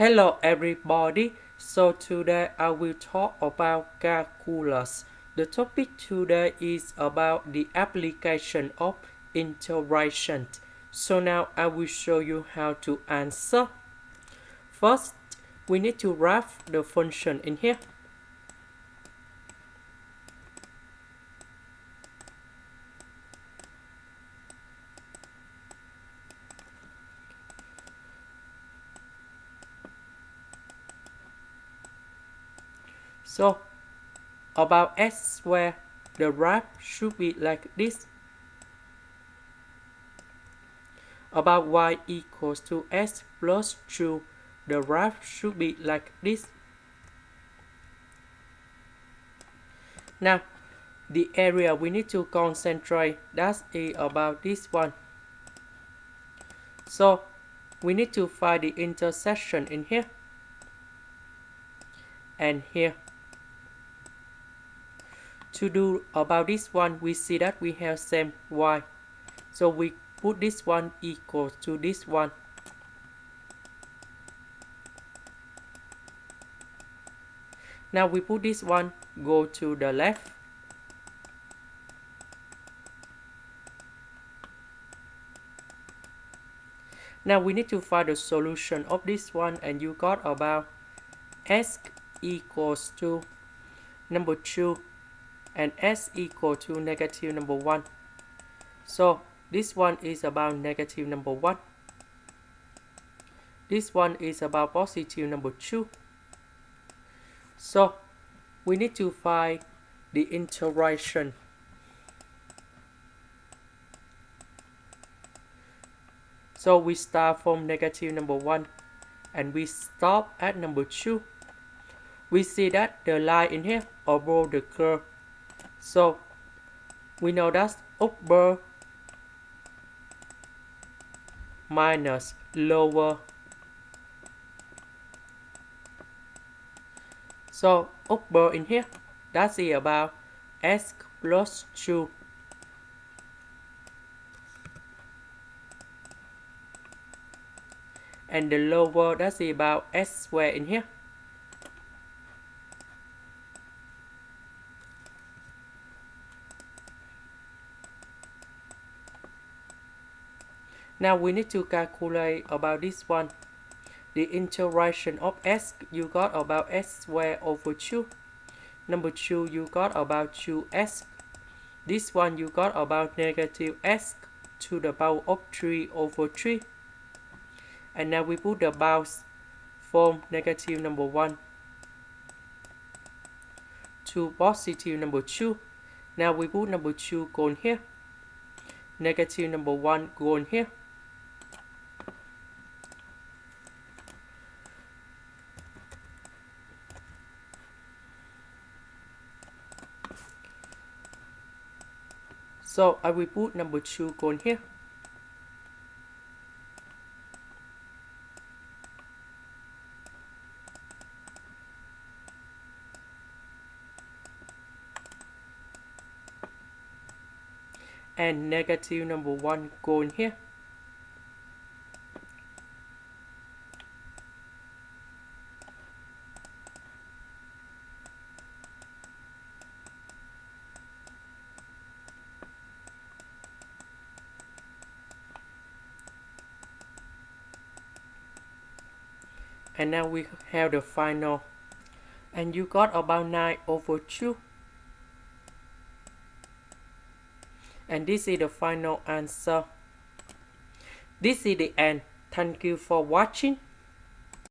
Hello everybody, so today I will talk about calculus. The topic today is about the application of integration. So now I will show you how to answer. First, we need to wrap the function in here. So about x squared, the wrap should be like this. About y equals to x plus 2, the wrap should be like this. Now, the area we need to concentrate, that is about this one. So, we need to find the intersection in here and here. To do about this one, we see that we have same y. So we put this one equals to this one. Now we put this one go to the left. Now we need to find the solution of this one, and you got about s equals to number 2 and s equal to negative number 1. So this one is about negative number 1. This one is about positive number 2. So we need to find the integration. So we start from negative number 1 and we stop at number 2. We see that the line in here above the curve. So we know that's upper minus lower. So upper in here, that's about x plus 2. And the lower, that's about s squared in here. Now we need to calculate about this one. The integration of s, you got about s squared over 2. Number 2, you got about 2s. This one you got about negative s to the power of 3 over 3. And now we put the bounds from negative number 1 to positive number 2. Now we put number 2 going here. Negative number 1 going here. So I will put number 2 going here. And negative number 1 going here. And now we have the final. And you got about 9 over 2. And this is the final answer. This is the end. Thank you for watching.